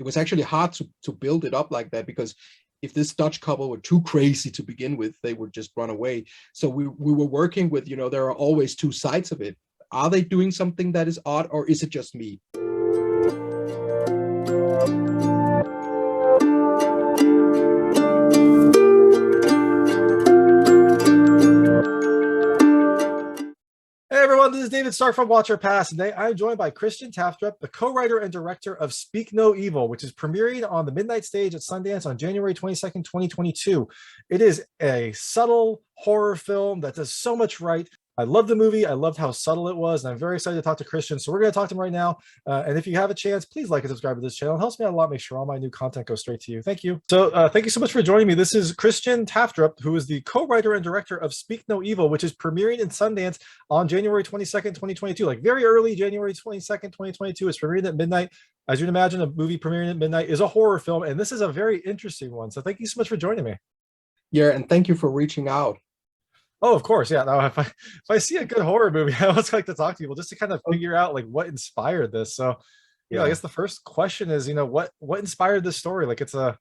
it was actually hard to build it up like that, because if this Dutch couple were too crazy to begin with, they would just run away. So we were working with, there are always two sides of it. Are they doing something that is odd, or is it just me? Hey everyone, this is David Stark from Watch Our Pass. Today I'm joined by Christian Tafdrup, the co-writer and director of Speak No Evil, which is premiering on the midnight stage at Sundance on January 22nd, 2022. It is a subtle horror film that does so much right. I love the movie. I loved how subtle it was, and I'm very excited to talk to Christian. So we're going to talk to him right now. And if you have a chance, please like and subscribe to this channel. It helps me out a lot. Make sure all my new content goes straight to you. Thank you. So thank you so much for joining me. This is Christian Tafdrup, who is the co-writer and director of Speak No Evil, which is premiering in Sundance on January 22nd, 2022. Like very early, January 22nd, 2022. It's premiering at midnight. As you'd imagine, a movie premiering at midnight is a horror film, and this is a very interesting one. So thank you so much for joining me. Yeah, and thank you for reaching out. Oh, of course. Yeah. Now, if I see a good horror movie, I always like to talk to people just to kind of figure out like what inspired this. So, I guess the first question is, what inspired this story? Like it's such a,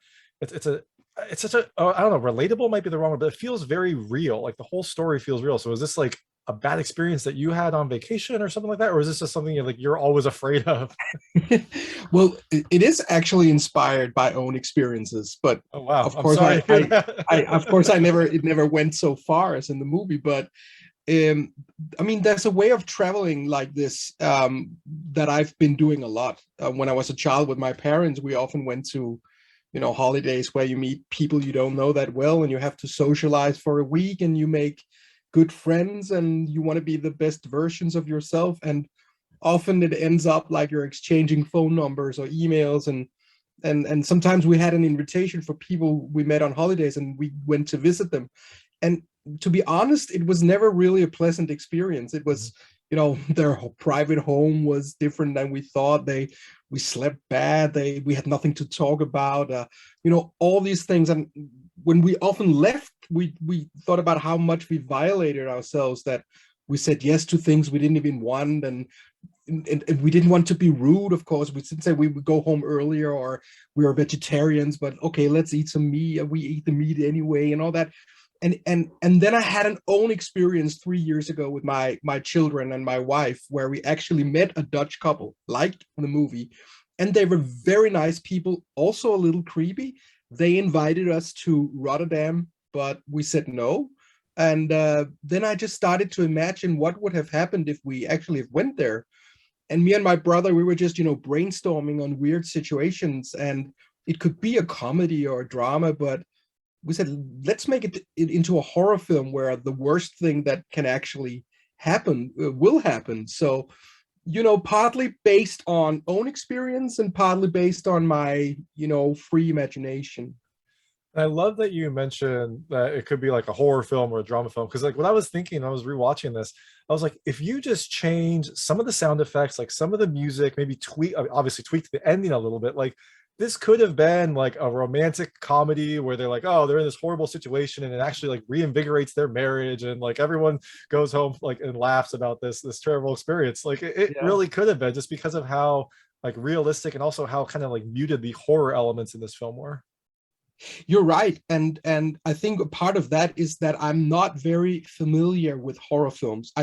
I don't know, relatable might be the wrong word, but it feels very real. Like the whole story feels real. So is this like a bad experience that you had on vacation or something like that? Or is this just something you're always afraid of? Well, it is actually inspired by own experiences, but oh wow, of I'm course sorry. it never went so far as in the movie. But I mean, there's a way of traveling like this that I've been doing a lot. When I was a child with my parents, we often went to holidays where you meet people you don't know that well, and you have to socialize for a week, and you make good friends, and you want to be the best versions of yourself. And often it ends up like you're exchanging phone numbers or emails, and sometimes we had an invitation for people we met on holidays, and we went to visit them. And to be honest, it was never really a pleasant experience. It was, their private home was different than we thought. We slept bad. We had nothing to talk about. All these things. And when we often left, we thought about how much we violated ourselves, that we said yes to things we didn't even want, and we didn't want to be rude. Of course, we didn't say we would go home earlier, or we were vegetarians, but okay, let's eat some meat. We eat the meat anyway, and all that. And then I had an own experience 3 years ago with my children and my wife, where we actually met a Dutch couple, like the movie, and they were very nice people, also a little creepy. They invited us to Rotterdam, but we said no. And then I just started to imagine what would have happened if we actually went there. And me and my brother, we were just, brainstorming on weird situations, and it could be a comedy or a drama, but we said, let's make it into a horror film where the worst thing that can actually happen will happen. So, partly based on own experience and partly based on my, free imagination. I love that you mentioned that it could be like a horror film or a drama film, because like what I was thinking, I was rewatching this, I was like, if you just change some of the sound effects, like some of the music, maybe obviously tweak the ending a little bit, like this could have been like a romantic comedy where they're like, oh, they're in this horrible situation, and it actually like reinvigorates their marriage, and like everyone goes home like and laughs about this terrible experience. Like it really could have been, just because of how like realistic and also how kind of like muted the horror elements in this film were. You're right, and I think a part of that is that I'm not very familiar with horror films.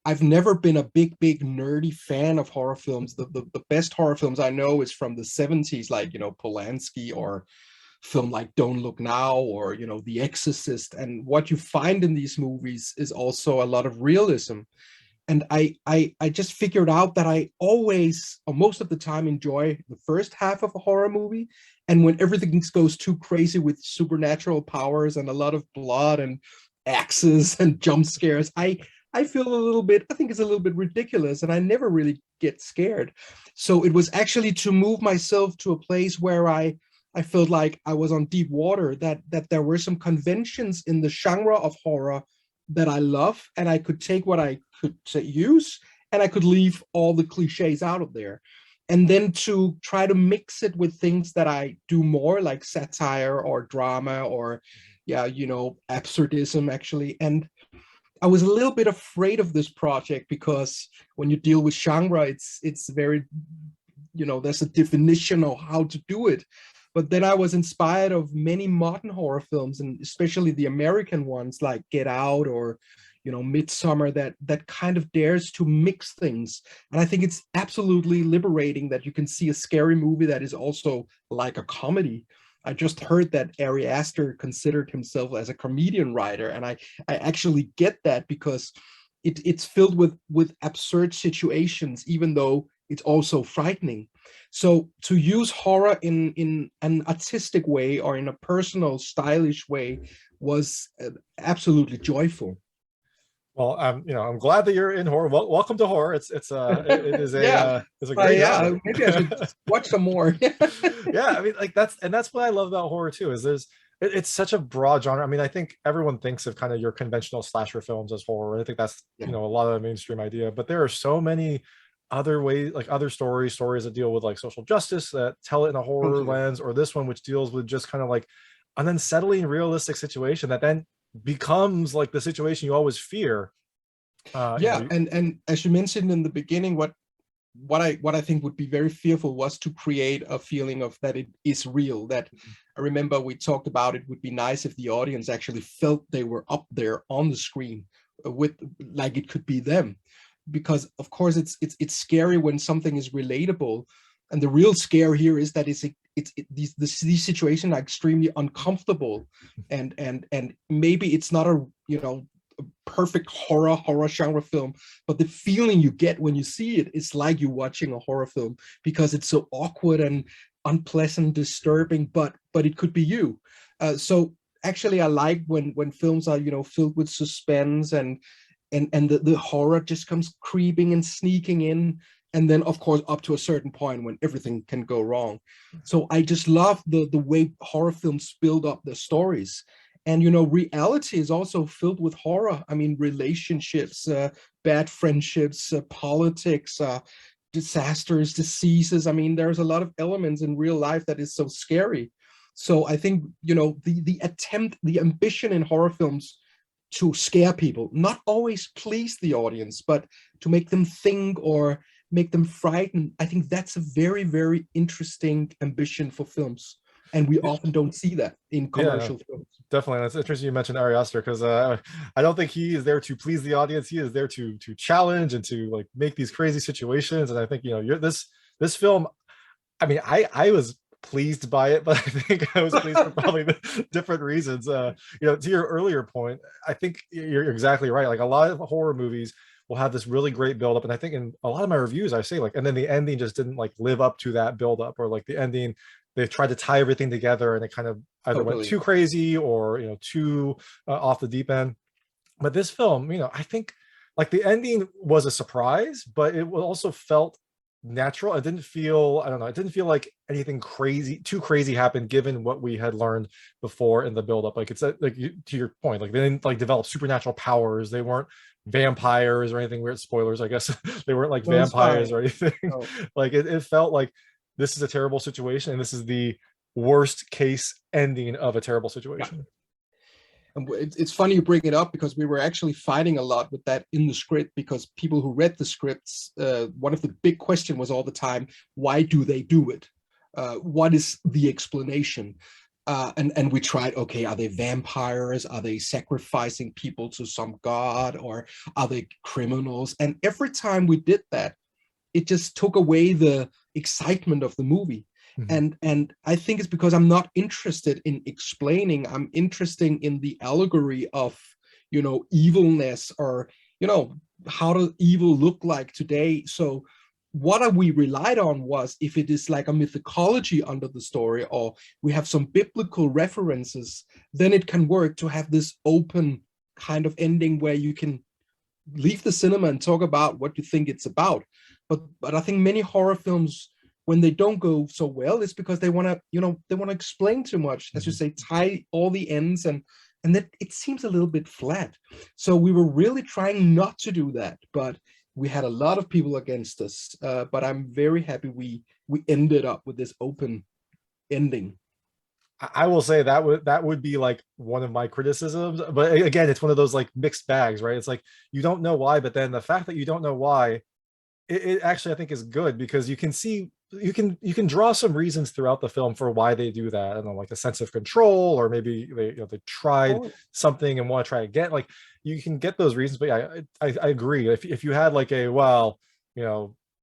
I've never been a big nerdy fan of horror films. The best horror films I know is from the 70s, like Polanski, or film like Don't Look Now, or The Exorcist. And what you find in these movies is also a lot of realism. And I just figured out that I always, or most of the time, enjoy the first half of a horror movie. And when everything goes too crazy with supernatural powers and a lot of blood and axes and jump scares, I feel a little bit, I think it's a little bit ridiculous, and I never really get scared. So it was actually to move myself to a place where I felt like I was on deep water, that there were some conventions in the genre of horror that I love, and I could take what I could use, and I could leave all the cliches out of there. And then to try to mix it with things that I do more, like satire or drama or, absurdism, actually. And I was a little bit afraid of this project, because when you deal with genre, it's very there's a definition of how to do it. But then I was inspired of many modern horror films, and especially the American ones like Get Out or Midsummer, that kind of dares to mix things. And I think it's absolutely liberating that you can see a scary movie that is also like a comedy. I just heard that Ari Aster considered himself as a comedian writer, and I actually get that, because it's filled with absurd situations, even though it's also frightening. So to use horror in an artistic way or in a personal, stylish way was absolutely joyful. Well, I'm glad that you're in horror. Welcome to horror. It is Yeah, it's a great genre. maybe I should watch some more. Yeah, I mean, like that's what I love about horror too, is it's such a broad genre. I mean, I think everyone thinks of kind of your conventional slasher films as horror. I think that's a lot of the mainstream idea, but there are so many other ways, like other stories that deal with like social justice, that tell it in a horror lens, or this one which deals with just kind of like an unsettling realistic situation that then becomes like the situation you always fear. And as you mentioned in the beginning, what I think would be very fearful was to create a feeling of that it is real. That I remember we talked about, it would be nice if the audience actually felt they were up there on the screen with, like, it could be them, because of course it's scary when something is relatable. And the real scare here is that these situations are extremely uncomfortable, and maybe it's not a perfect horror genre film, but the feeling you get when you see it is like you're watching a horror film, because it's so awkward and unpleasant, disturbing, but it could be you. So actually I like when films are filled with suspense, and the horror just comes creeping and sneaking in, and then of course up to a certain point when everything can go wrong. So I just love the way horror films build up their stories. And reality is also filled with horror. I mean, relationships, bad friendships, politics, disasters, diseases. I mean, there's a lot of elements in real life that is so scary. So I think the ambition in horror films to scare people, not always please the audience, but to make them think or make them frightened. I think that's a very, very interesting ambition for films. And we often don't see that in commercial films. Definitely. That's interesting you mentioned Ari Aster, because I don't think he is there to please the audience. He is there to challenge and to like make these crazy situations. And I think, this film, I mean, I was pleased by it, but I think I was pleased for probably different reasons. To your earlier point, I think you're exactly right. Like, a lot of horror movies will have this really great buildup, and I think in a lot of my reviews I say, like, and then the ending just didn't like live up to that buildup, or like the ending, they tried to tie everything together and it kind of either went too crazy or too off the deep end. But this film, I think like the ending was a surprise, but it also felt natural. It didn't feel, I don't know, it didn't feel like anything too crazy happened given what we had learned before in the buildup. Like, it's like, to your point, like they didn't like develop supernatural powers. They weren't vampires or anything weird. Spoilers, I guess. They weren't like vampires or anything. Like it felt like this is a terrible situation, and this is the worst case ending of a terrible situation. And it's funny you bring it up, because we were actually fighting a lot with that in the script, because people who read the scripts, one of the big questions was all the time, why do they do it? What is the explanation? And we tried, okay, are they vampires? Are they sacrificing people to some god? Or are they criminals? And every time we did that, it just took away the excitement of the movie. And I think it's because I'm not interested in explaining. I'm interested in the allegory of evilness, or how does evil look like today. So what we relied on was, if it is like a mythology under the story, or we have some biblical references, then it can work to have this open kind of ending where you can leave the cinema and talk about what you think it's about. But I think many horror films, when they don't go so well, it's because they want to explain too much, as you say, tie all the ends, and that it seems a little bit flat. So we were really trying not to do that, but we had a lot of people against us. But I'm very happy we ended up with this open ending. I will say that would be like one of my criticisms, but again, it's one of those like mixed bags, right? It's like you don't know why, but then the fact that you don't know why, it actually I think is good, because you can see, you can draw some reasons throughout the film for why they do that. I don't know, like a sense of control, or maybe they tried Oh, something and want to try again. Like you can get those reasons. But yeah, I agree. If you had like a, well,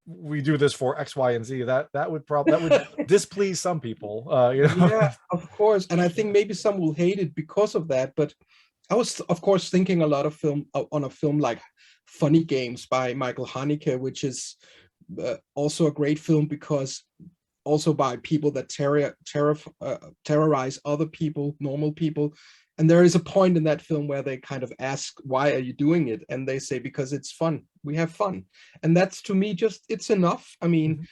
we do this for X, Y, and Z, that would probably, that would displease some people. yeah, of course. And I think maybe some will hate it because of that. But I was, of course, thinking a lot of film on a film like Funny Games by Michael Haneke, which is also a great film because also by people that terrorize other people, normal people. And there is a point in that film where they kind of ask, why are you doing it? And they say, because it's fun. We have fun. And that's, to me, just, it's enough. I mean,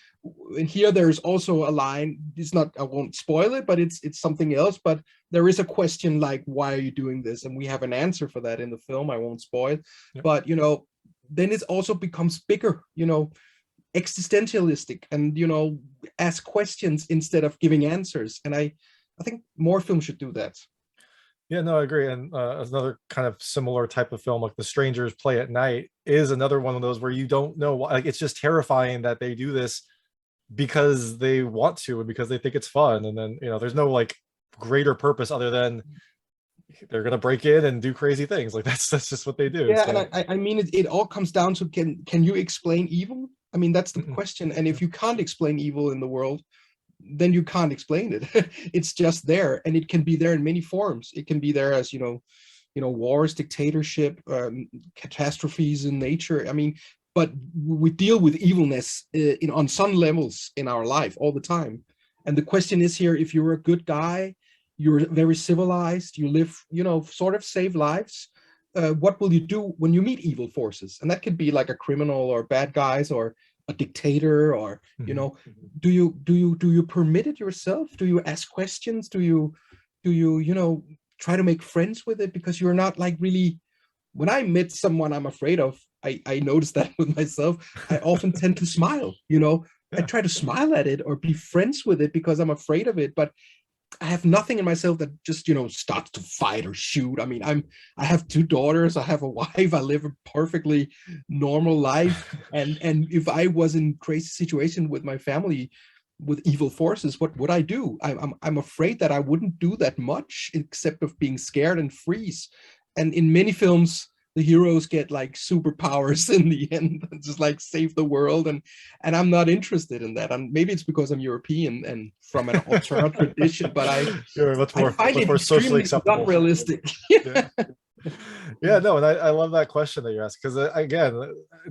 here there's also a line, it's not, I won't spoil it, but it's something else. But there is a question like, why are you doing this? And we have an answer for that in the film. I won't spoil. Yep. But, then it also becomes bigger, existentialistic, and ask questions instead of giving answers. And I think more films should do that. Yeah, no, I agree. And another kind of similar type of film, like The Strangers Play at Night, is another one of those where you don't know why. Like, it's just terrifying that they do this because they want to and because they think it's fun. And then, there's no like greater purpose other than they're gonna break in and do crazy things. Like that's just what they do. Yeah, So. and I mean, it all comes down to, can you explain evil? I mean, that's the question. And if you can't explain evil in the world, then you can't explain it. It's just there, and it can be there in many forms. It can be there as wars, dictatorship, catastrophes in nature. I mean, but we deal with evilness on some levels in our life all the time. And the question is here: if you're a good guy, you're very civilized, you live, sort of save lives. What will you do when you meet evil forces? And that could be like a criminal or bad guys or a dictator, or do you permit it yourself? Do you ask questions? Do you try to make friends with it? Because you're not like really, when I meet someone I'm afraid of, I notice that with myself, I often tend to smile. I try to smile at it or be friends with it because I'm afraid of it, but I have nothing in myself that just starts to fight or shoot. I mean, I have 2 daughters, I have a wife, I live a perfectly normal life, and if I was in crazy situation with my family with evil forces, what would I do? I'm afraid that I wouldn't do that much except of being scared and freeze. And in many films, the heroes get like superpowers in the end, and just like save the world, and I'm not interested in that. And maybe it's because I'm European and from an alternate tradition, but You're I find it socially extremely acceptable. not realistic. Yeah. Yeah, no, and I love that question that you asked, because again,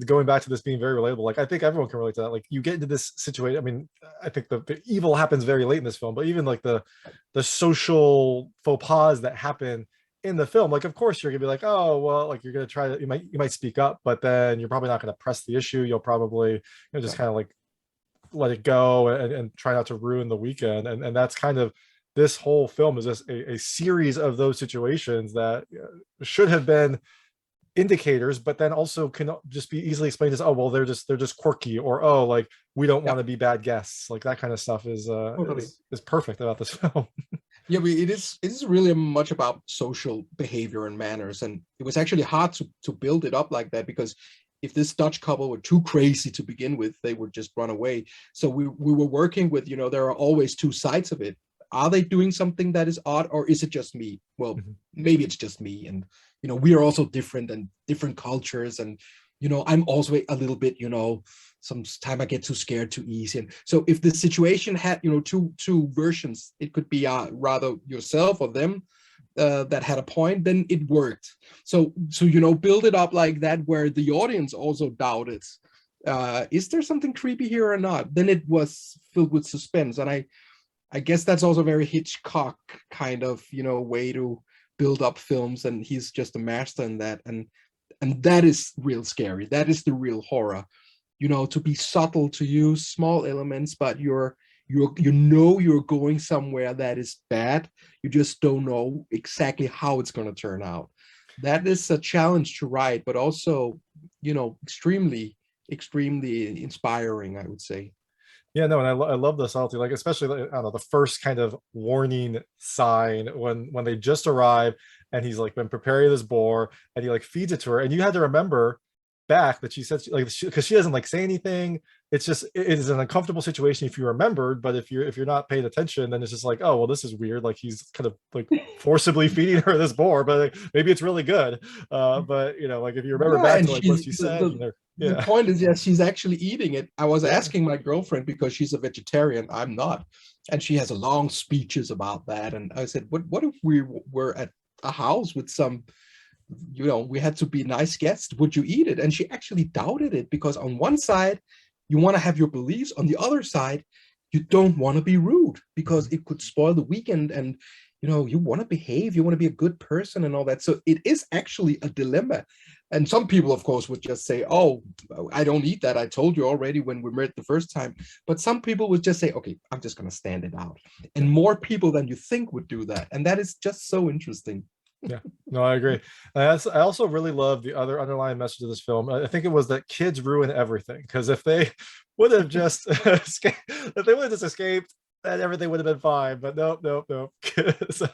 going back to this being very relatable, like I think everyone can relate to that. Like you get into this situation. I mean, I think the evil happens very late in this film, but even like the social faux pas that happen in the film, like of course you're gonna be like, oh well, like you're gonna try to, you might speak up, but then you're probably not gonna press the issue. You'll probably just kind of like let it go and try not to ruin the weekend. And that's kind of, this whole film is just a series of those situations that should have been indicators, but then also can just be easily explained as, oh well, they're just quirky, or oh, like we don't want to be bad guests. Like that kind of stuff is perfect about this film. Yeah, it is really much about social behavior and manners, and it was actually hard to build it up like that, because if this Dutch couple were too crazy to begin with, they would just run away. So we were working with, there are always 2 sides of it. Are they doing something that is odd, or is it just me? Well, maybe it's just me, and we are also different and different cultures, and I'm also a little bit, sometimes I get too scared too easy. And so if the situation had, two versions, it could be rather yourself or them that had a point, then it worked. So build it up like that, where the audience also doubted, is there something creepy here or not? Then it was filled with suspense. And I guess that's also very Hitchcock kind of, way to build up films, and he's just a master in that. And that is real scary. That is the real horror, to be subtle, to use small elements, but you're going somewhere that is bad. You just don't know exactly how it's going to turn out. That is a challenge to write, but also, extremely, extremely inspiring, I would say. Yeah, no, and I love the subtlety, like especially, I don't know, the first kind of warning sign when they just arrive, and he's like been preparing this boar, and he like feeds it to her, and you had to remember back that she says, like, because she doesn't like say anything. It's just, it is an uncomfortable situation if you remembered, but if you're not paying attention, then it's just like, oh well, this is weird, like he's kind of like forcibly feeding her this boar, but like, maybe it's really good. But you know, like if you remember Yeah, back and to like what she's she said, and the yeah. point is, yes, she's actually eating it. I was Yeah. asking my girlfriend because she's a vegetarian, I'm not, and she has a long speeches about that. And I said, what if we were at a house with some, you know, we had to be nice guests, would you eat it? And she actually doubted it, because on one side you want to have your beliefs, on the other side you don't want to be rude because it could spoil the weekend, and you know, you want to behave, you want to be a good person and all that. So it is actually a dilemma. And some people of course would just say, oh, I don't eat that, I told you already when we met the first time. But some people would just say, okay, I'm just going to stand it out. And more people than you think would do that, and that is just so interesting. Yeah, no, I agree. I also really love the other underlying message of this film. I think it was that kids ruin everything, because if they would have just escaped, if they would have just escaped, then everything would have been fine. But nope, nope, nope. So,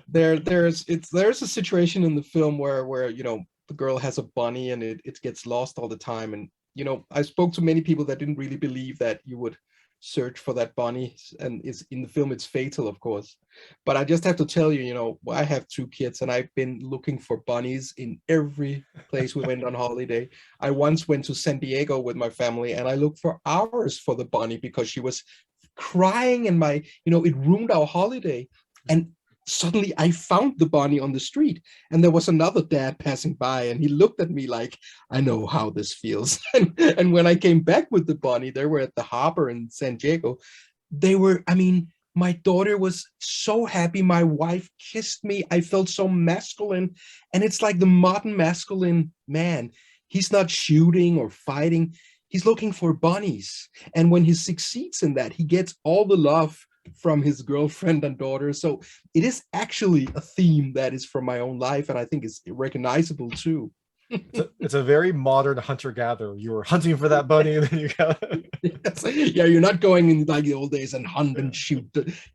there's a situation in the film where you know, the girl has a bunny and it gets lost all the time. And you know, I spoke to many people that didn't really believe that you would search for that bunny, and is in the film it's fatal, of course. But I just have to tell you, you know, I have two kids and I've been looking for bunnies in every place we went on holiday. I once went to San Diego with my family and I looked for hours for the bunny because she was crying, and my, you know, it ruined our holiday. And suddenly I found the bunny on the street, and there was another dad passing by and he looked at me like, I know how this feels. And when I came back with the bunny, they were at the harbor in San Diego. They were, I mean, my daughter was so happy, my wife kissed me, I felt so masculine. And it's like the modern masculine man, he's not shooting or fighting, he's looking for bunnies. And when he succeeds in that, he gets all the love from his girlfriend and daughter. So it is actually a theme that is from my own life, and I think it's recognizable too. it's a very modern hunter-gatherer. You were hunting for that bunny, and then you got Yes. Yeah, you're not going in like the old days and hunt and shoot.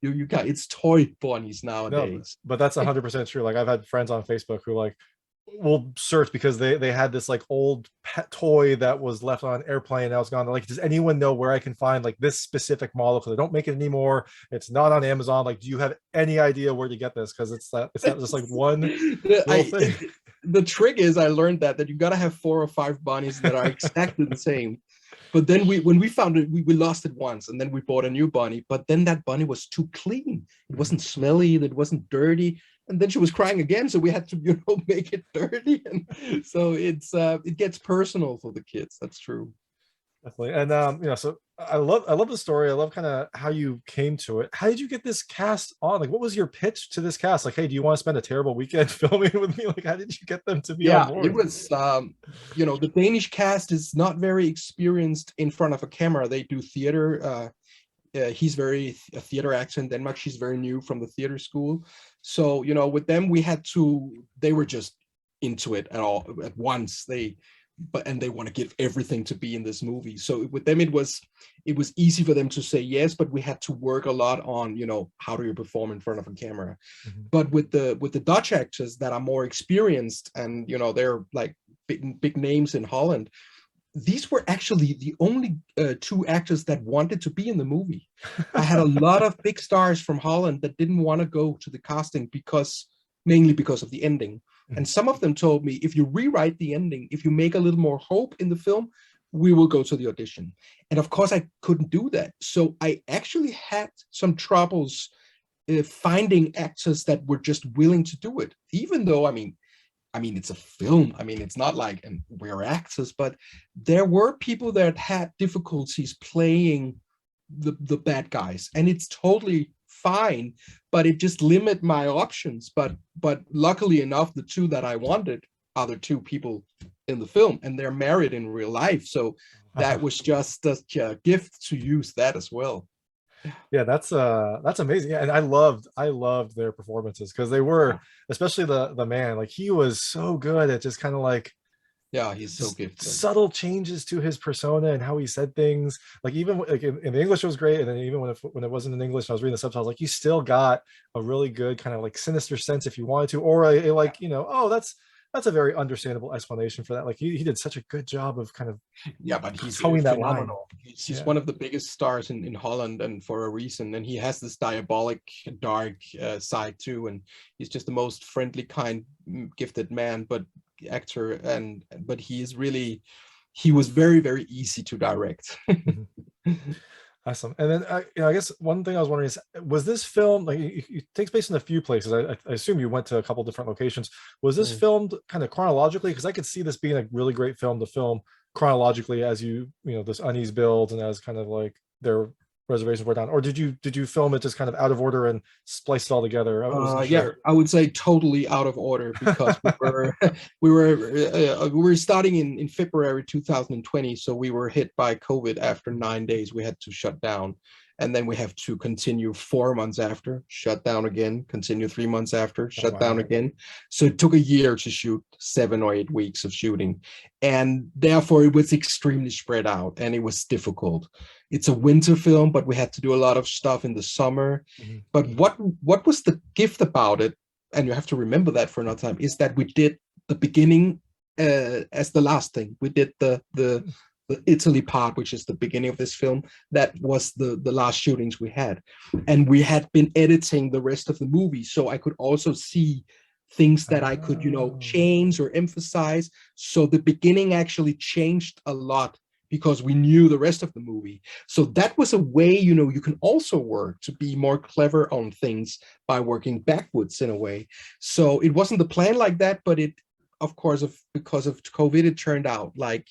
You got, it's toy bunnies no, nowadays. but that's 100% true. Like I've had friends on Facebook who like will search because they had this like old pet toy that was left on an airplane and now it's gone. They're like, does anyone know where I can find like this specific model, because they don't make it anymore, it's not on Amazon, like do you have any idea where to get this, because it's that just like one little thing. The trick is, I learned that you got to have 4 or 5 bunnies that are exactly the same. But then when we found it, we lost it once, and then we bought a new bunny. But then that bunny was too clean. It wasn't smelly. It wasn't dirty. And then she was crying again, so we had to, you know, make it dirty. And so it gets personal for the kids. That's true. Definitely. And you know, so I love the story. I love kind of how you came to it. How did you get this cast on? Like, what was your pitch to this cast? Like, hey, do you want to spend a terrible weekend filming with me? Like, how did you get them to be on Yeah, board? it was, you know, the Danish cast is not very experienced in front of a camera. They do theater. He's very a theater actor in Denmark. She's very new from the theater school. So, you know, with them, they were just into it at once. And they want to give everything to be in this movie. So with them, it was easy for them to say yes, but we had to work a lot on, you know, how do you perform in front of a camera. Mm-hmm. But with the Dutch actors that are more experienced, and you know, they're like big names in Holland, these were actually the only 2 actors that wanted to be in the movie. I had a lot of big stars from Holland that didn't want to go to the casting mainly because of the ending. And some of them told me, if you rewrite the ending, if you make a little more hope in the film, we will go to the audition. And of course, I couldn't do that. So I actually had some troubles finding actors that were just willing to do it, even though, I mean, it's a film. I mean, it's not like, and we're actors, but there were people that had difficulties playing the bad guys, and it's totally fine, but it just limit my options. But luckily enough, the 2 that I wanted are the 2 people in the film, and they're married in real life. So that was just a gift to use that as well. Yeah, that's amazing. Yeah, and I loved their performances, because they were, especially the man, like he was so good at just kind of like, yeah, he's so gifted. Subtle changes to his persona and how he said things. Like even like in the English it was great, and then even when it wasn't in English, I was reading the subtitles. Like you still got a really good kind of like sinister sense if you wanted to, or like, you know, oh, that's a very understandable explanation for that. Like he did such a good job of kind of Yeah, but he's towing that line. phenomenal. He's one of the biggest stars in Holland, and for a reason. And he has this diabolic, dark side too. And he's just the most friendly, kind, gifted man, but actor. But he was very, very easy to direct. Awesome. And then I guess one thing I was wondering is, was this film, like it takes place in a few places. I assume you went to a couple different locations. Was this filmed kind of chronologically? Because I could see this being a really great film to film chronologically as this unease builds and as kind of like their reservations were down. Or did you film it just kind of out of order and splice it all together? Yeah, I would say totally out of order, because we were starting in February 2020, so we were hit by COVID after 9 days. We had to shut down, and then we have to continue 4 months after, shut down again, continue 3 months after, shut down again. So it took a year to shoot 7 or 8 weeks of shooting, and therefore it was extremely spread out and it was difficult. It's a winter film, but we had to do a lot of stuff in the summer. But what was the gift about it, and you have to remember that for another time, is that we did the beginning as the last thing. We did the Italy part, which is the beginning of this film. That was the last shootings we had, and we had been editing the rest of the movie, so I could also see things that I could change or emphasize. So the beginning actually changed a lot because we knew the rest of the movie. So that was a way, you can also work to be more clever on things by working backwards in a way. So it wasn't the plan like that, but it, of course, because of COVID, it turned out like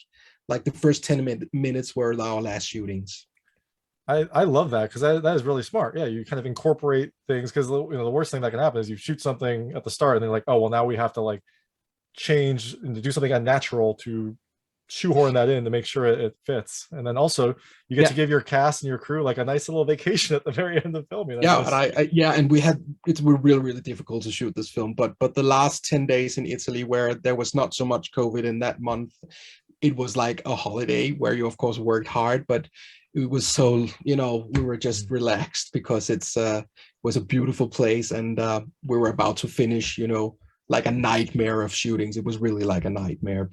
the first 10 minutes were our last shootings. I love that, because that is really smart. Yeah, you kind of incorporate things, because the worst thing that can happen is you shoot something at the start and they're like, oh, well, now we have to like change and to do something unnatural to shoehorn that in to make sure it fits. And then also you get to give your cast and your crew like a nice little vacation at the very end of filming. And it were really, really difficult to shoot this film, but the last 10 days in Italy, where there was not so much COVID in that month, it was like a holiday where you of course worked hard, but it was so, we were just relaxed because it was a beautiful place, and we were about to finish, like a nightmare of shootings. It was really like a nightmare,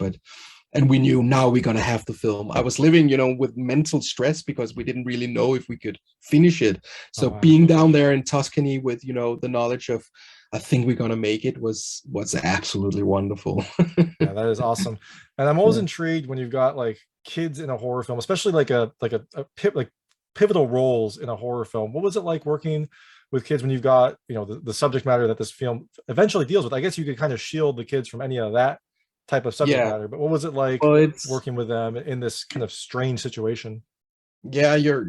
and we knew now we're going to have the film. I was living, with mental stress because we didn't really know if we could finish it. So being down there in Tuscany with, the knowledge of, I think we're going to make it, was absolutely wonderful. Yeah, that is awesome. And I'm always intrigued when you've got like kids in a horror film, especially like pivotal roles in a horror film. What was it like working with kids when you've got, the subject matter that this film eventually deals with? I guess you could kind of shield the kids from any of that type of subject matter, but what was it like working with them in this kind of strange situation? You're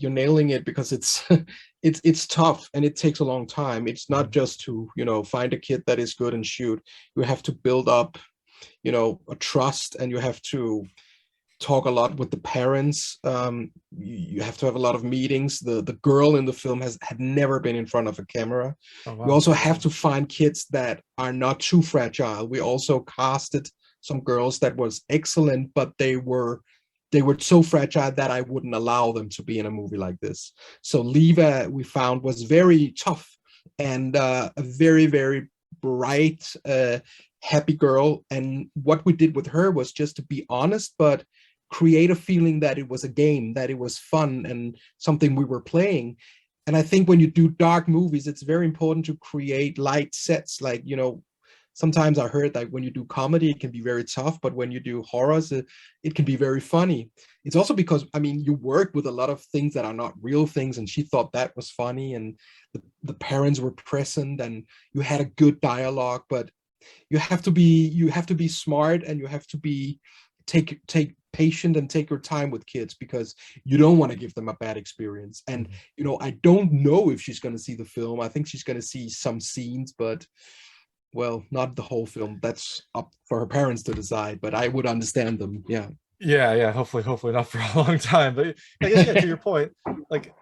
nailing it, because it's it's tough and it takes a long time. It's not just to find a kid that is good and shoot. You have to build up a trust, and you have to talk a lot with the parents. You have to have a lot of meetings. The girl in the film had never been in front of a camera. You also have to find kids that are not too fragile. We also casted some girls that was excellent, but they were so fragile that I wouldn't allow them to be in a movie like this. So Liva, we found, was very tough and a very, very bright, happy girl. And what we did with her was just to be honest, but create a feeling that it was a game, that it was fun and something we were playing. And I think when you do dark movies, it's very important to create light sets. Like, sometimes I heard that when you do comedy, it can be very tough, but when you do horrors, it can be very funny. It's also because, you work with a lot of things that are not real things, and she thought that was funny, and the parents were present, and you had a good dialogue. But you have to be smart, and you have to be take patient and take your time with kids, because you don't want to give them a bad experience. And I don't know if she's going to see the film. I think she's going to see some scenes, but well, not the whole film. That's up for her parents to decide, but I would understand them. Yeah, hopefully not for a long time. But I guess to your point, like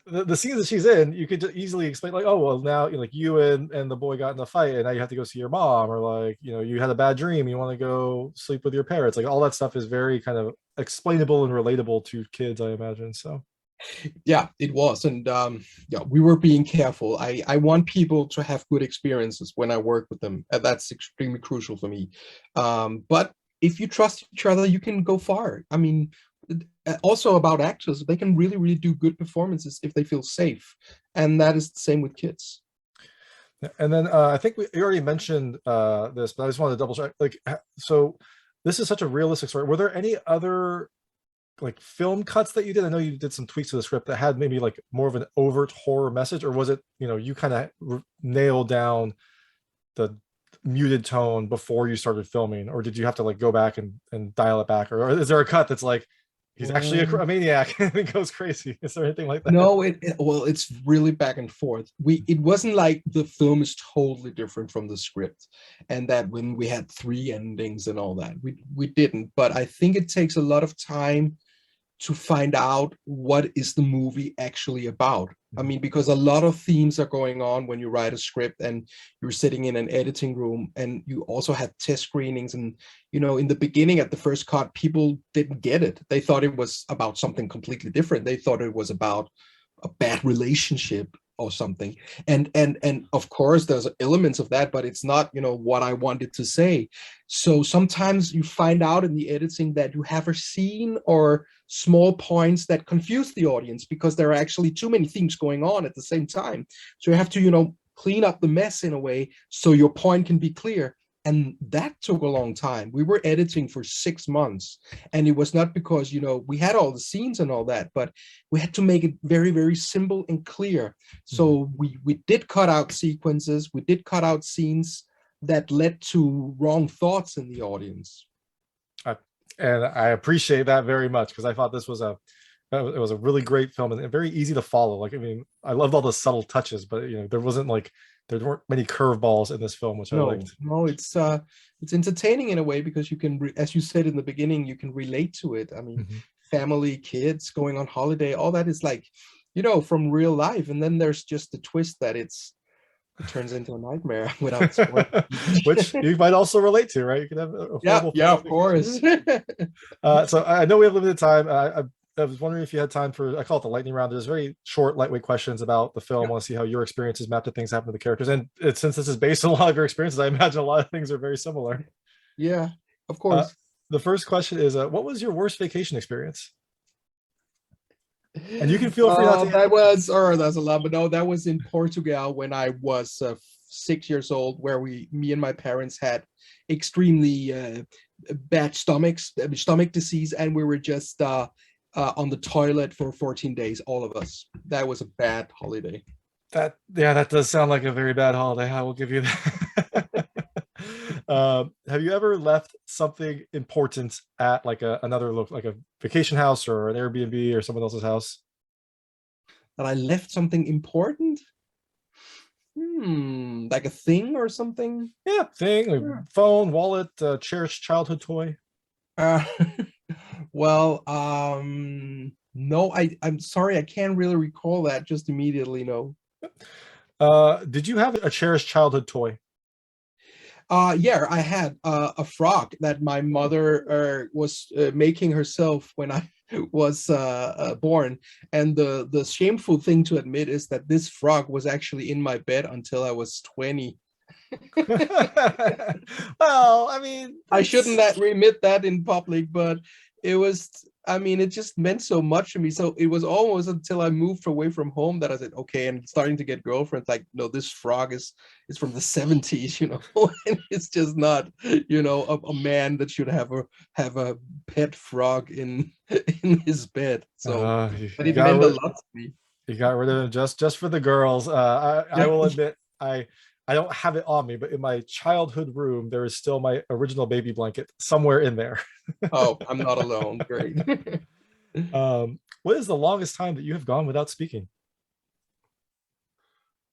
the scenes that she's in, you could just easily explain like, oh well, now you and the boy got in a fight, and now you have to go see your mom, or like you had a bad dream, you want to go sleep with your parents. Like all that stuff is very kind of explainable and relatable to kids, I imagine. So Yeah, it was. And yeah, we were being careful. I want people to have good experiences when I work with them. And that's extremely crucial for me. But if you trust each other, you can go far. I mean, also about actors, they can really, really do good performances if they feel safe. And that is the same with kids. And then I think you already mentioned this, but I just wanted to double check. Like, so this is such a realistic story. Were there any other like film cuts that you did? I know you did some tweaks to the script that had maybe like more of an overt horror message, or was it, you kind of nailed down the muted tone before you started filming, or did you have to like go back and dial it back, or is there a cut that's like he's actually a maniac and it goes crazy? Is there anything like that? No, well, it's really back and forth. It wasn't like the film is totally different from the script, and that when we had three endings and all that, we didn't. But I think it takes a lot of time to find out what is the movie actually about. I mean, because a lot of themes are going on when you write a script and you're sitting in an editing room, and you also have test screenings. And, in the beginning at the first cut, people didn't get it. They thought it was about something completely different. They thought it was about a bad relationship or something. And of course there's elements of that, but it's not, what I wanted to say. So sometimes you find out in the editing that you have a scene or small points that confuse the audience because there are actually too many things going on at the same time. So you have to, clean up the mess in a way so your point can be clear. And that took a long time. We were editing for 6 months, and it was not because, we had all the scenes and all that, but we had to make it very, very simple and clear. So we did cut out sequences, we did cut out scenes that led to wrong thoughts in the audience. And I appreciate that very much, because I thought this was it was a really great film and very easy to follow. Like, I mean, I loved all the subtle touches, but there weren't many curveballs in this film, which I liked. No, it's entertaining in a way because you can, as you said in the beginning, you can relate to it. I mean, family, kids going on holiday, all that is like, from real life. And then there's just the twist that it turns into a nightmare without spoiling. Which you might also relate to, right? You can have a yeah, of course. So I know we have limited time. I was wondering if you had time for, I call it the lightning round. There's very short, lightweight questions about the film. I want to see how your experiences map to things happen to the characters. And since this is based on a lot of your experiences, I imagine a lot of things are very similar. Yeah, of course. The first question is, what was your worst vacation experience? And you can feel free not to. That's a lot, but no, that was in Portugal when I was 6 years old, where me and my parents had extremely bad stomach disease, and we were just on the toilet for 14 days, all of us. That was a bad holiday. That does sound like a very bad holiday. I will give you that. Have you ever left something important at like like a vacation house or an Airbnb or someone else's house? That I left something important? Like a thing or something? Yeah, thing, like phone, wallet, cherished childhood toy. Well, no, I'm sorry, I can't really recall that just immediately. No. Did you have a cherished childhood toy? Yeah, I had a frog that my mother was making herself when I was born. And the shameful thing to admit is that this frog was actually in my bed until I was 20. Well, I mean, I shouldn't admit that in public, but it was, I mean, it just meant so much to me. So it was almost until I moved away from home that I said, okay, and starting to get girlfriends, like, no, this frog is from the 70s, and it's just not, a man that should have a pet frog in his bed. So, but it meant a lot to me. You got rid of it just for the girls. I will admit, I don't have it on me, but in my childhood room, there is still my original baby blanket somewhere in there. Oh, I'm not alone. Great. What is the longest time that you have gone without speaking?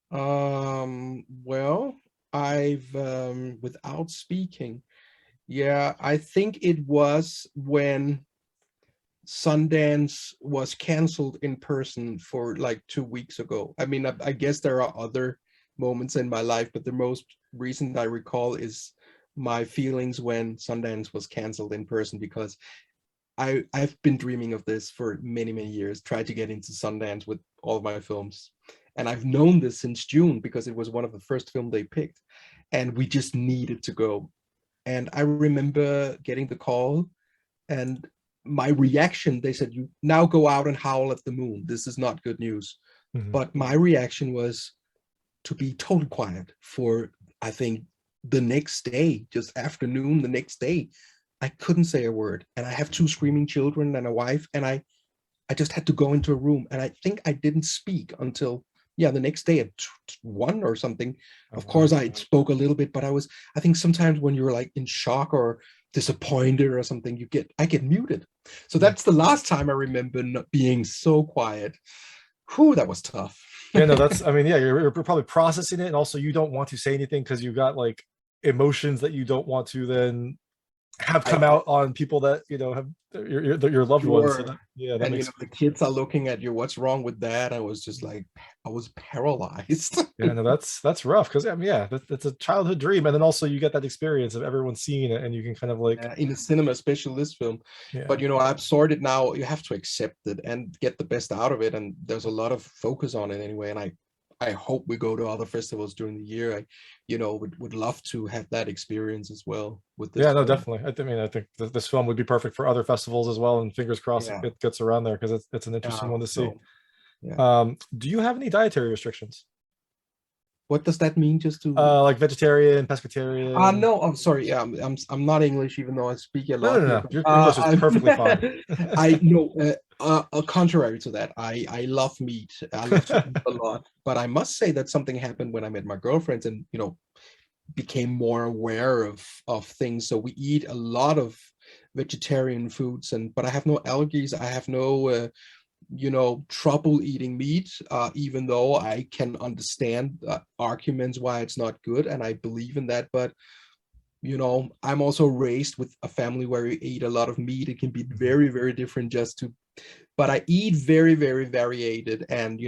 Well, I've without speaking. Yeah, I think it was when Sundance was canceled in person for like 2 weeks ago. I mean, I guess there are other moments in my life, but the most recent I recall is my feelings when Sundance was canceled in person, because I've been dreaming of this for many, many years, tried to get into Sundance with all of my films. And I've known this since June because it was one of the first film they picked. And we just needed to go. And I remember getting the call, and my reaction, they said, you now go out and howl at the moon. This is not good news. Mhm. But my reaction was to be totally quiet for, I think, the next day, just afternoon, the next day. I couldn't say a word. And I have two screaming children and a wife, and I just had to go into a room. And I think I didn't speak until, yeah, the next day at 1 or something. Oh, Of course, wow. I spoke a little bit, but I think sometimes when you're like in shock or disappointed or something, I get muted. So Yeah. that's the last time I remember not being so quiet. Whew, that was tough. Yeah, no, that's, I mean, yeah, you're probably processing it, and also you don't want to say anything because you've got like emotions that you don't want to then have come out on people that have your loved ones. So Sure. that, yeah, that And makes the kids are looking at you, what's wrong with that? I was just like, I was paralyzed. yeah, no, that's rough because I mean, yeah, that's a childhood dream, and then also you get that experience of everyone seeing it, and you can kind of like, In the cinema, especially this film. yeah, But I've sorted it now. You have to accept it and get the best out of it. And there's a lot of focus on it anyway. And I hope we go to other festivals during the year. I, would love to have that experience as well with this yeah, no, film. definitely. I think this film would be perfect for other festivals as well, and fingers crossed Yeah. it gets around there because it's an interesting Yeah, one to see. so, yeah. Do you have any dietary restrictions? What does that mean? Just to Like vegetarian, pescatarian? no, I'm sorry. Yeah, I'm not English, even though I speak a No, lot no, here. no. Your English is perfectly fine. I know. Contrary to that, I love meat. I love to eat a lot. But I must say that something happened when I met my girlfriends, and became more aware of things. So we eat a lot of vegetarian foods, but I have no allergies. I have no trouble eating meat, even though I can understand arguments why it's not good, and I believe in that. But I'm also raised with a family where we eat a lot of meat. It can be very, very different but I eat very, very varied, and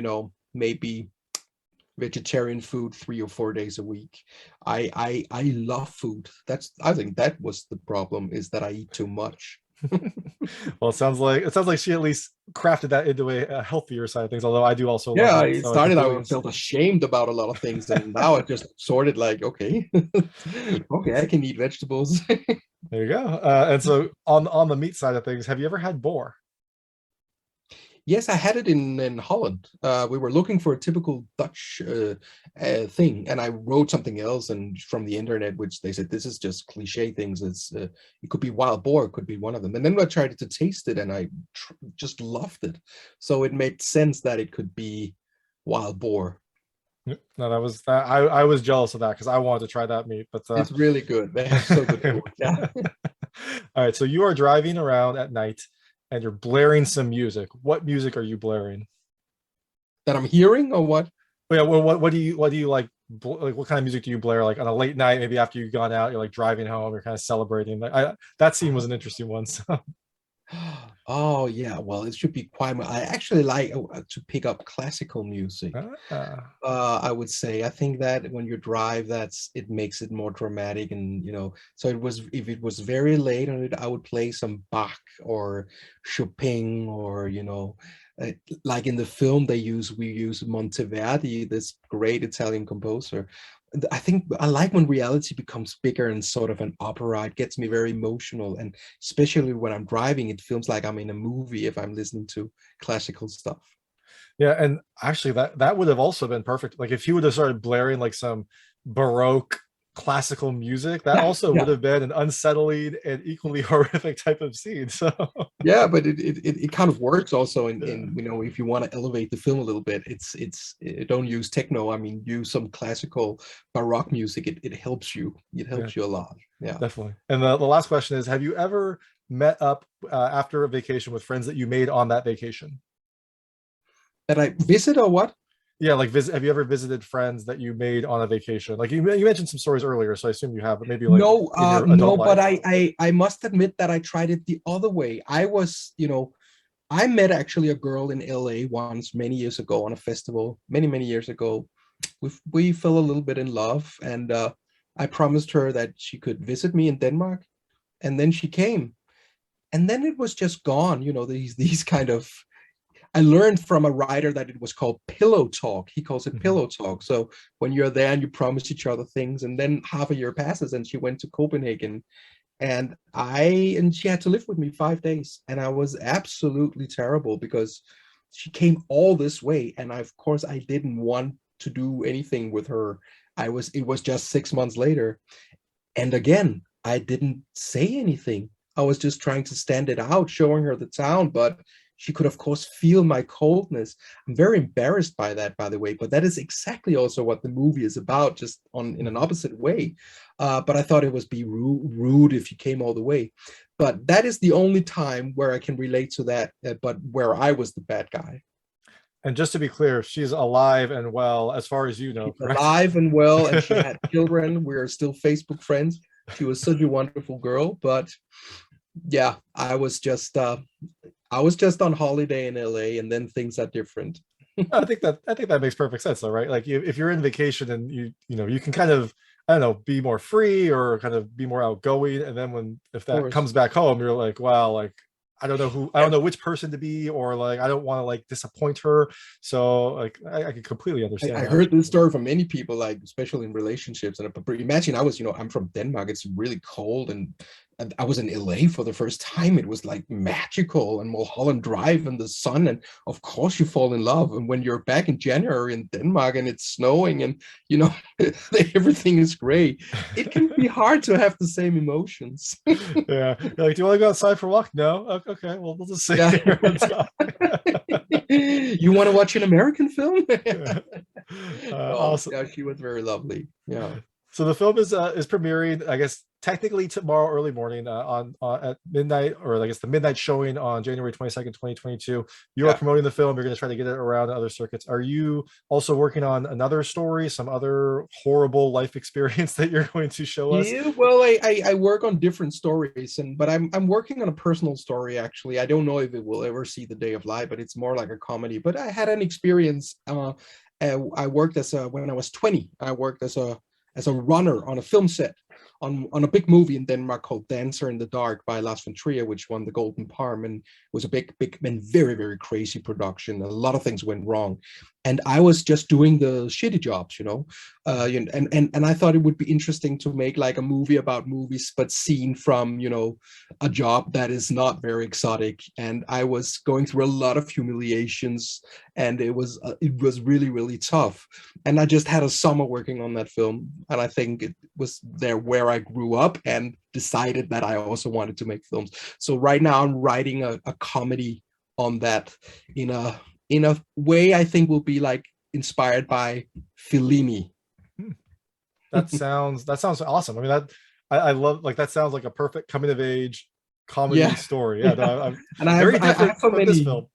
maybe vegetarian food 3 or 4 days a week. I love food. I think that was the problem, is that I eat too much. Well, it sounds like she at least crafted that into a healthier side of things. Although I do also love Yeah, meat, it so I started, completely I understand. felt ashamed about a lot of things, and now I just sorted like, okay, okay, I can eat vegetables. There you go. And so on the meat side of things, have you ever had boar? Yes, I had it in Holland. We were looking for a typical Dutch thing, and I wrote something else and from the internet, which they said this is just cliche things. It could be wild boar, it could be one of them. And then I tried to taste it, and I just loved it. So it made sense that it could be wild boar. No, I was jealous of that because I wanted to try that meat, but It's really good. They have so good food. Yeah. All right, so you are driving around at night and you're blaring some music. What music are you blaring? That I'm hearing, or what? Oh, yeah, well, what do you like? Like, what kind of music do you blare? Like on a late night, maybe after you've gone out, you're like driving home, you're kind of celebrating. Like that scene was an interesting one. So Oh yeah, well, it should be quite. I actually like to pick up classical music. I would say I think that when you drive, it makes it more dramatic, and so if it was very late on it, I would play some Bach or Chopin, or uh, like in the film we use Monteverdi, this great Italian composer. I think I like when reality becomes bigger and sort of an opera. It gets me very emotional, and especially when I'm driving, it feels like I'm in a movie if I'm listening to classical stuff. yeah, and actually that would have also been perfect. Like if he would have started blaring like some Baroque classical music, that Yeah, also would yeah, have been an unsettling and equally horrific type of scene. So yeah. But it kind of works also yeah, in if you want to elevate the film a little bit. Don't use techno. I mean, use some classical Baroque music. It helps you. It yeah, helps you a lot. Yeah. definitely. And the last question is, have you ever met up after a vacation with friends that you made on that vacation? That I visit, or what? Yeah, like have you ever visited friends that you made on a vacation? Like you mentioned some stories earlier, so I assume you have, but maybe like No, in your no. adult But life. I must admit that I tried it the other way. I met actually a girl in LA once many years ago on a festival, many, many years ago. We fell a little bit in love, and I promised her that she could visit me in Denmark, and then she came. and then it was just gone. These kind of, I learned from a writer that it was called pillow talk. He calls it pillow talk. So when you're there and you promise each other things, and then half a year passes and she went to Copenhagen, and she had to live with me 5 days, and I was absolutely terrible because she came all this way, and of course I didn't want to do anything with her. It was just 6 months later, and again I didn't say anything. I was just trying to stand it out, showing her the town, but she could of course feel my coldness. I'm very embarrassed by that, by the way, but that is exactly also what the movie is about, just in an opposite way. But I thought it was be rude if you came all the way. But that is the only time where I can relate to that, but where I was the bad guy. And just to be clear, she's alive and well, as far as you know. She's alive and well, and she had children. We're still Facebook friends. She was such a wonderful girl. But yeah, I was just on holiday in LA, and then things are different. I think that makes perfect sense, though, right? Like if you're in vacation and you can kind of, I don't know, be more free or kind of be more outgoing, and then if that comes back home, you're like, wow, like I don't know which person to be, or like I don't want to like disappoint her. So like I can completely understand. I heard this story from many people, like especially in relationships. And imagine I'm from Denmark. It's really cold, and I was in LA for the first time. It was like magical, and Mulholland Drive and the sun, and of course you fall in love. And when you're back in January in Denmark and it's snowing, and everything is gray, it can be hard to have the same emotions. Yeah, you're like, do you want to go outside for a walk? No. Okay, well, we'll just sit here and talk. You want to watch an American film? Awesome. Yeah, she was very lovely. Yeah. So the film is premiering, I guess, technically tomorrow early morning on at midnight, or I guess the midnight showing on January 22nd, 2022. You are promoting the film. You're going to try to get it around other circuits. Are you also working on another story, some other horrible life experience that you're going to show us? Yeah, well, I work on different stories, but I'm working on a personal story, actually. I don't know if it will ever see the day of light, but it's more like a comedy. But I had an experience. I worked when I was 20. I worked as a runner on a film set on a big movie in Denmark called Dancer in the Dark by Lars von Trier, which won the Golden Palm, and was a big and very, very crazy production. A lot of things went wrong, and I was just doing the shitty jobs, and I thought it would be interesting to make like a movie about movies, but seen from a job that is not very exotic. And I was going through a lot of humiliations, and it was really, really tough. And I just had a summer working on that film, and I think it was there where I grew up and decided that I also wanted to make films. So right now I'm writing a comedy on that in a way I think will be like inspired by Fellini. That sounds awesome. I mean, I love, like, that sounds like a perfect coming of age comedy story. Yeah, no, and I have so many. This film.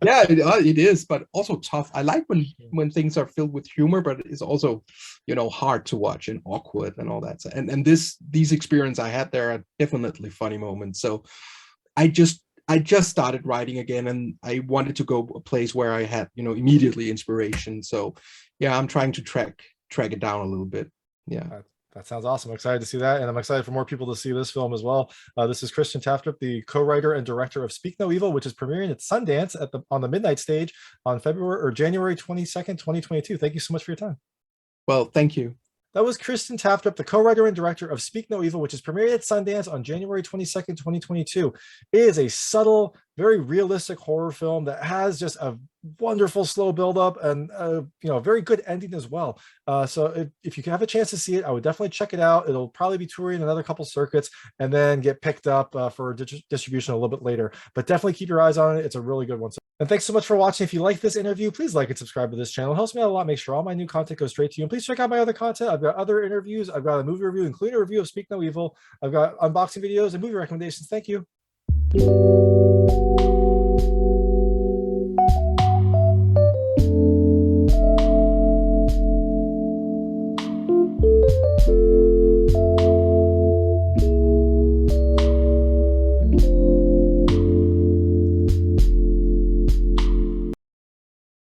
Yeah, it is, but also tough. I like when things are filled with humor, but it's also hard to watch and awkward and all that. And these experiences I had there are definitely funny moments. So I just started writing again, and I wanted to go a place where I had immediately inspiration. So yeah, I'm trying to track it down a little bit. Yeah. That sounds awesome. I'm excited to see that, and I'm excited for more people to see this film as well. This is Christian Tafdrup, the co-writer and director of Speak No Evil, which is premiering at Sundance on the midnight stage on January 22nd, 2022. Thank you so much for your time. Well, thank you. That was Christian Tafdrup, the co-writer and director of Speak No Evil, which is premiering at Sundance on January 22nd, 2022. It is a subtle, very realistic horror film that has just a wonderful slow build-up and a very good ending as well. So if you can have a chance to see it, I would definitely check it out. It'll probably be touring another couple circuits and then get picked up for distribution a little bit later. But definitely keep your eyes on it. It's a really good one. And thanks so much for watching. If you like this interview, please like and subscribe to this channel. It helps me out a lot. Make sure all my new content goes straight to you. And please check out my other content. I've got other interviews. I've got a movie review, including a review of Speak No Evil. I've got unboxing videos and movie recommendations. Thank you.